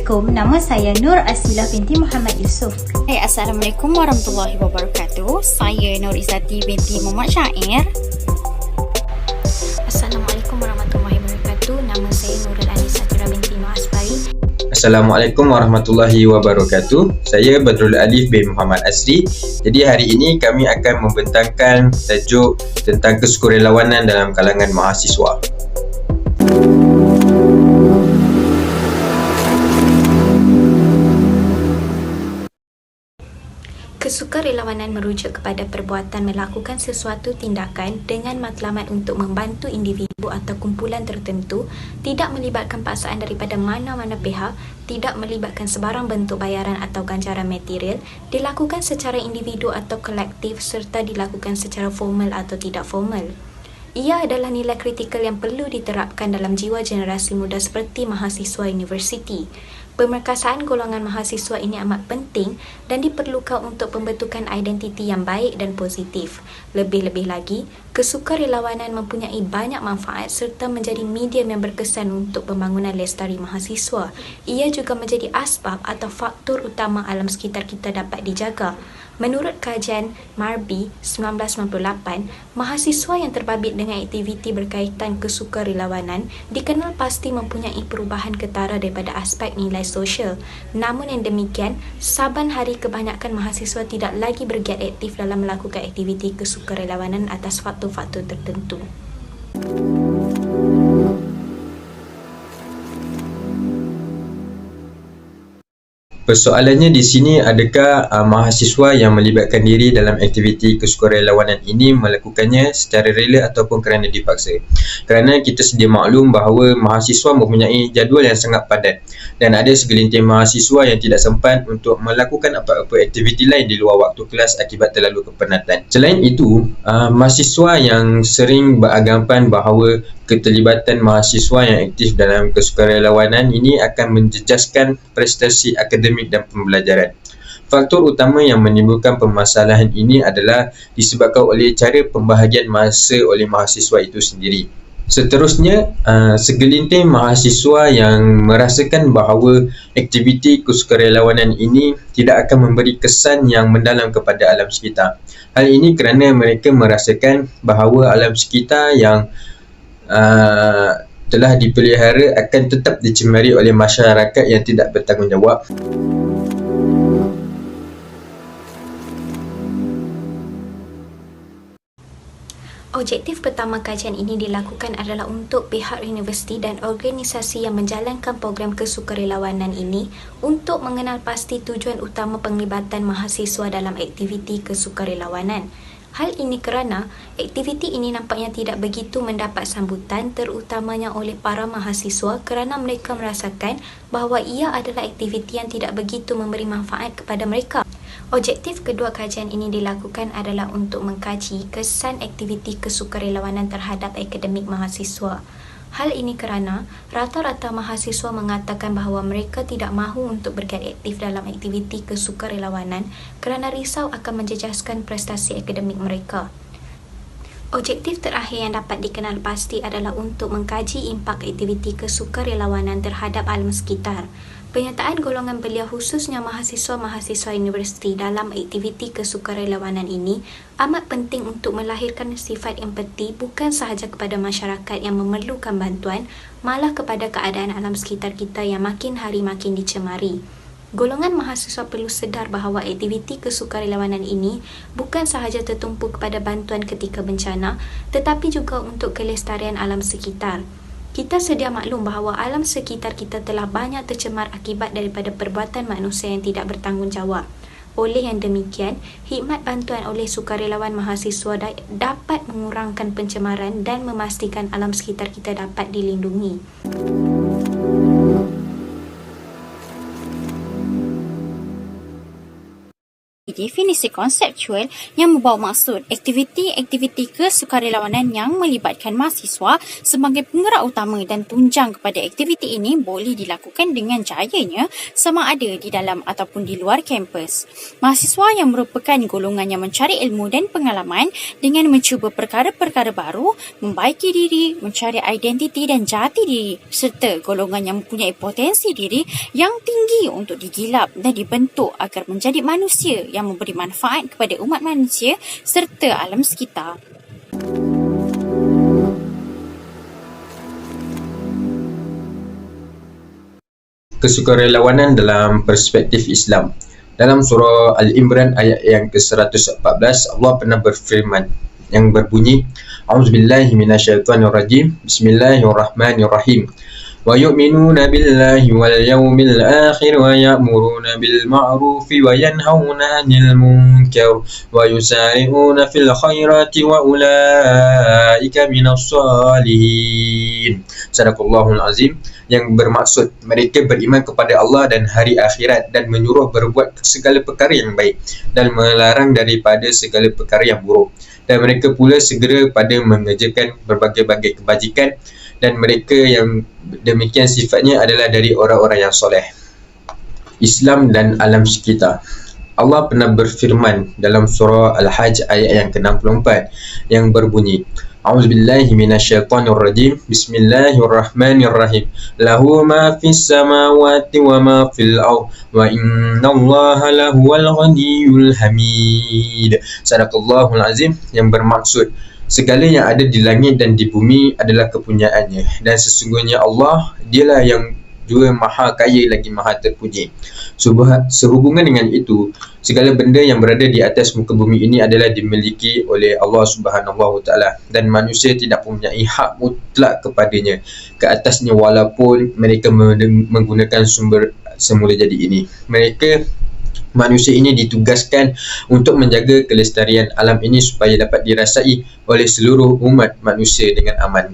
Assalamualaikum, nama saya Nur Asmilah binti Muhammad Yusof. Assalamualaikum warahmatullahi wabarakatuh. Saya Nur Izzati binti Muhammad Syair. Assalamualaikum warahmatullahi wabarakatuh. Nama saya Nurul Anisa binti Nur Asbari. Assalamualaikum warahmatullahi wabarakatuh. Saya Badrul Alif bin Muhammad Asri. Jadi hari ini kami akan membentangkan tajuk tentang kesukarelawanan dalam kalangan mahasiswa. Kesukarelawanan merujuk kepada perbuatan melakukan sesuatu tindakan dengan matlamat untuk membantu individu atau kumpulan tertentu, tidak melibatkan paksaan daripada mana-mana pihak, tidak melibatkan sebarang bentuk bayaran atau ganjaran material, dilakukan secara individu atau kolektif serta dilakukan secara formal atau tidak formal. Ia adalah nilai kritikal yang perlu diterapkan dalam jiwa generasi muda seperti mahasiswa universiti. Pemerkasaan golongan mahasiswa ini amat penting dan diperlukan untuk pembentukan identiti yang baik dan positif. Lebih-lebih lagi, kesukarelawanan mempunyai banyak manfaat serta menjadi medium yang berkesan untuk pembangunan lestari mahasiswa. Ia juga menjadi asbab atau faktor utama alam sekitar kita dapat dijaga. Menurut kajian Marby 1998, mahasiswa yang terbabit dengan aktiviti berkaitan kesukarelawanan dikenal pasti mempunyai perubahan ketara daripada aspek nilai sosial. Namun yang demikian, saban hari kebanyakan mahasiswa tidak lagi bergiat aktif dalam melakukan aktiviti kesukarelawanan atas faktor-faktor tertentu. Persoalannya di sini, adakah mahasiswa yang melibatkan diri dalam aktiviti kesukarelawanan ini melakukannya secara rela ataupun kerana dipaksa? Kerana kita sedia maklum bahawa mahasiswa mempunyai jadual yang sangat padat dan ada segelintir mahasiswa yang tidak sempat untuk melakukan apa-apa aktiviti lain di luar waktu kelas akibat terlalu kepenatan. Selain itu, mahasiswa yang sering beranggapan bahawa keterlibatan mahasiswa yang aktif dalam kesukarelawanan ini akan menjejaskan prestasi akademik dan pembelajaran. Faktor utama yang menimbulkan permasalahan ini adalah disebabkan oleh cara pembahagian masa oleh mahasiswa itu sendiri. Seterusnya, segelintir mahasiswa yang merasakan bahawa aktiviti kesukarelawanan ini tidak akan memberi kesan yang mendalam kepada alam sekitar. Hal ini kerana mereka merasakan bahawa alam sekitar yang telah dipelihara akan tetap dicemari oleh masyarakat yang tidak bertanggungjawab. Objektif pertama kajian ini dilakukan adalah untuk pihak universiti dan organisasi yang menjalankan program kesukarelawanan ini untuk mengenal pasti tujuan utama penglibatan mahasiswa dalam aktiviti kesukarelawanan. Hal ini kerana aktiviti ini nampaknya tidak begitu mendapat sambutan terutamanya oleh para mahasiswa kerana mereka merasakan bahawa ia adalah aktiviti yang tidak begitu memberi manfaat kepada mereka. Objektif kedua kajian ini dilakukan adalah untuk mengkaji kesan aktiviti kesukarelawanan terhadap akademik mahasiswa. Hal ini kerana rata-rata mahasiswa mengatakan bahawa mereka tidak mahu untuk bergiat aktif dalam aktiviti kesukarelawanan kerana risau akan menjejaskan prestasi akademik mereka. Objektif terakhir yang dapat dikenal pasti adalah untuk mengkaji impak aktiviti kesukarelawanan terhadap alam sekitar. Penyataan golongan belia khususnya mahasiswa-mahasiswa universiti dalam aktiviti kesukarelawanan ini amat penting untuk melahirkan sifat empati bukan sahaja kepada masyarakat yang memerlukan bantuan, malah kepada keadaan alam sekitar kita yang makin hari makin dicemari. Golongan mahasiswa perlu sedar bahawa aktiviti kesukarelawanan ini bukan sahaja tertumpu kepada bantuan ketika bencana, tetapi juga untuk kelestarian alam sekitar. Kita sedia maklum bahawa alam sekitar kita telah banyak tercemar akibat daripada perbuatan manusia yang tidak bertanggungjawab. Oleh yang demikian, khidmat bantuan oleh sukarelawan mahasiswa dapat mengurangkan pencemaran dan memastikan alam sekitar kita dapat dilindungi. Definisi konseptual yang membawa maksud aktiviti-aktiviti kesukarelawanan yang melibatkan mahasiswa sebagai penggerak utama dan tunjang kepada aktiviti ini boleh dilakukan dengan jayanya sama ada di dalam ataupun di luar kampus. Mahasiswa yang merupakan golongan yang mencari ilmu dan pengalaman dengan mencuba perkara-perkara baru, membaiki diri, mencari identiti dan jati diri serta golongan yang mempunyai potensi diri yang tinggi untuk digilap dan dibentuk agar menjadi manusia yang memberi manfaat kepada umat manusia serta alam sekitar. Kesukarelawanan dalam perspektif Islam. Dalam surah Al-Imran ayat yang ke-114, Allah pernah berfirman yang berbunyi, A'udzubillahi minasyaitonirrajim. Bismillahirrahmanirrahim. وَيُؤْمِنُونَ بِاللَّهِ وَالْيَوْمِ الْآخِرِ وَيَأْمُرُونَ بِالْمَعْرُوفِ وَيَنْهَوْنَ عَنِ الْمُنكَرِ وَيُسَارِعُونَ فِي الْخَيْرَاتِ وَأُولَئِكَ مِنَ الصَّالِحِينَ. Sadaqallahul Azim, yang bermaksud mereka beriman kepada Allah dan hari akhirat dan menyuruh berbuat segala perkara yang baik dan melarang daripada segala perkara yang buruk, dan mereka pula segera pada mengerjakan berbagai-bagai kebajikan, dan mereka yang demikian sifatnya adalah dari orang-orang yang soleh. Islam dan alam sekitar. Allah pernah berfirman dalam surah Al-Hajj ayat yang ke-64 yang berbunyi, A'udzubillahi minasyaitonirrajim. Bismillahirrahmanirrahim. Lahu ma fis samawati wa ma fil ardh wa innallaha lahuwal ghaniyyul hamid. Sadaqallahul Azim, yang bermaksud segala yang ada di langit dan di bumi adalah kepunyaannya, dan sesungguhnya Allah dialah yang juga maha kaya lagi maha terpuji. Sehubungan dengan itu, segala benda yang berada di atas muka bumi ini adalah dimiliki oleh Allah Subhanahu Wa Taala, dan manusia tidak mempunyai hak mutlak kepadanya ke atasnya walaupun mereka menggunakan sumber semula jadi ini. Manusia ini ditugaskan untuk menjaga kelestarian alam ini supaya dapat dirasai oleh seluruh umat manusia dengan aman.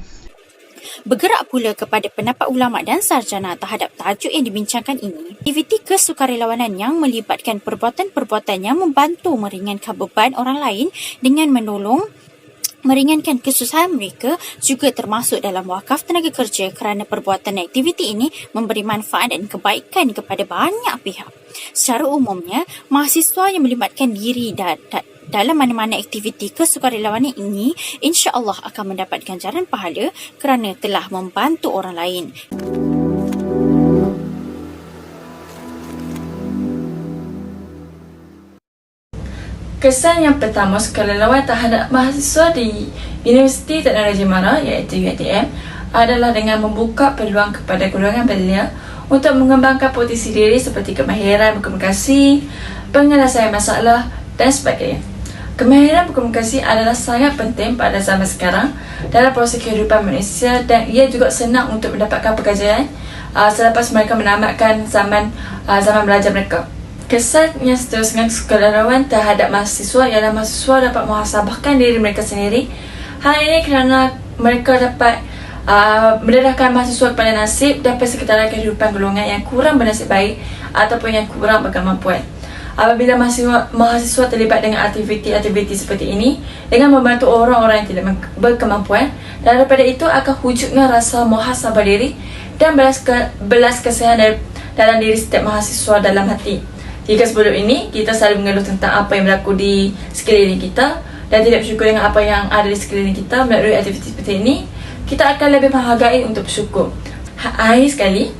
Bergerak pula kepada pendapat ulama dan sarjana terhadap tajuk yang dibincangkan ini, aktiviti kesukarelawanan yang melibatkan perbuatan-perbuatan yang membantu meringankan beban orang lain dengan menolong meringankan kesusahan mereka juga termasuk dalam wakaf tenaga kerja kerana perbuatan aktiviti ini memberi manfaat dan kebaikan kepada banyak pihak. Secara umumnya, mahasiswa yang melibatkan diri dalam mana-mana aktiviti kesukarelawanan ini insya-Allah akan mendapatkan ganjaran pahala kerana telah membantu orang lain. Kesan yang pertama sukarelawan terhadap mahasiswa di Universiti Teknologi Mara iaitu UiTM adalah dengan membuka peluang kepada golongan belia untuk mengembangkan potensi diri seperti kemahiran berkomunikasi, penyelesaian masalah dan sebagainya. Kemahiran berkomunikasi adalah sangat penting pada zaman sekarang dalam proses kehidupan manusia, dan ia juga senang untuk mendapatkan pekerjaan selepas mereka menamatkan zaman belajar mereka. Kesan yang seterusnya sukarelawan terhadap mahasiswa ialah mahasiswa dapat muhasabahkan diri mereka sendiri. Hal ini kerana mereka dapat mendedahkan mahasiswa kepada nasib dan persekitaran kehidupan golongan yang kurang bernasib baik ataupun yang kurang berkemampuan. Apabila mahasiswa terlibat dengan aktiviti-aktiviti seperti ini dengan membantu orang-orang yang tidak berkemampuan, dan daripada itu akan wujudnya rasa muhasabah diri dan belas kasihan dalam diri setiap mahasiswa dalam hati. Jika sebelum ini kita selalu mengeluh tentang apa yang berlaku di sekeliling kita dan tidak bersyukur dengan apa yang ada di sekeliling kita, melalui aktiviti seperti ini kita akan lebih menghargai untuk bersyukur. Akhir sekali,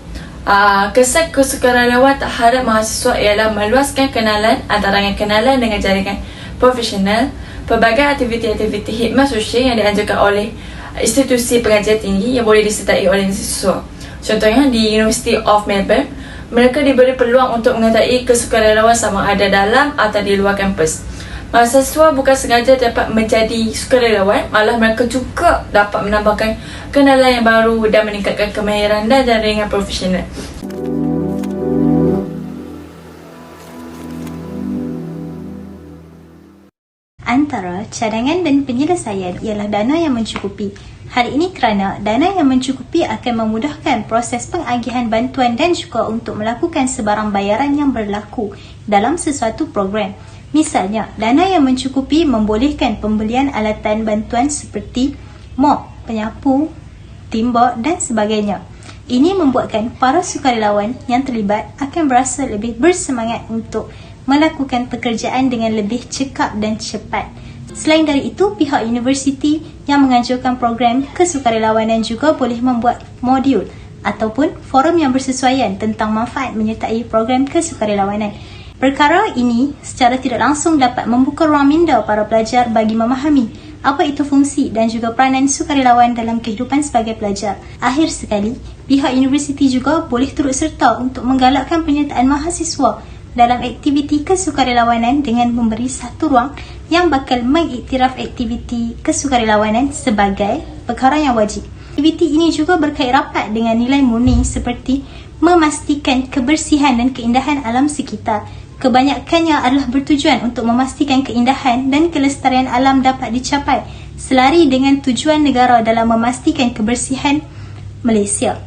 kesan kesukarelawan terhadap mahasiswa ialah meluaskan kenalan antara kenalan dengan jaringan profesional, pelbagai aktiviti-aktiviti khidmat sosial yang dianjurkan oleh institusi pengajian tinggi yang boleh disertai oleh mahasiswa. Contohnya di University of Melbourne, mereka diberi peluang untuk mengetahui kesukarelawan sama ada dalam atau di luar kampus. Mahasiswa bukan sengaja dapat menjadi sukarelawan, malah mereka juga dapat menambahkan kenalan yang baru dan meningkatkan kemahiran dan jaringan profesional. Antara cadangan dan penyelesaian ialah dana yang mencukupi. Hal ini kerana dana yang mencukupi akan memudahkan proses pengagihan bantuan dan juga untuk melakukan sebarang bayaran yang berlaku dalam sesuatu program. Misalnya, dana yang mencukupi membolehkan pembelian alatan bantuan seperti mop, penyapu, timbak dan sebagainya. Ini membuatkan para sukarelawan yang terlibat akan berasa lebih bersemangat untuk melakukan pekerjaan dengan lebih cekap dan cepat. Selain dari itu, pihak universiti yang menganjurkan program kesukarelawanan juga boleh membuat modul ataupun forum yang bersesuaian tentang manfaat menyertai program kesukarelawanan. Perkara ini secara tidak langsung dapat membuka ruang minda para pelajar bagi memahami apa itu fungsi dan juga peranan sukarelawan dalam kehidupan sebagai pelajar. Akhir sekali, pihak universiti juga boleh turut serta untuk menggalakkan penyertaan mahasiswa dalam aktiviti kesukarelawanan dengan memberi satu ruang yang bakal mengiktiraf aktiviti kesukarelawanan sebagai perkara yang wajib. Aktiviti ini juga berkait rapat dengan nilai murni seperti memastikan kebersihan dan keindahan alam sekitar. Kebanyakannya adalah bertujuan untuk memastikan keindahan dan kelestarian alam dapat dicapai selari dengan tujuan negara dalam memastikan kebersihan Malaysia.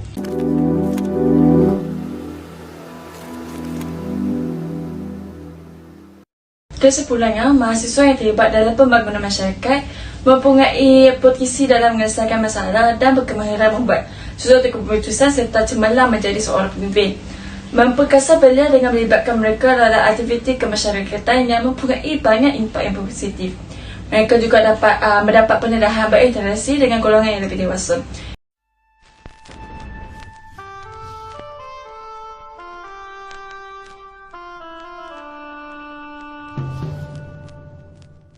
Kesimpulannya, mahasiswa yang terlibat dalam pembangunan masyarakat mempunyai potensi dalam menyelesaikan masalah dan berkemahiran membuat suatu keputusan serta cemerlang menjadi seorang pemimpin. Memperkasa belia dengan melibatkan mereka dalam aktiviti kemasyarakatan yang mempunyai banyak impak yang positif. Mereka juga dapat mendapat pendedahan berinteraksi dengan golongan yang lebih dewasa.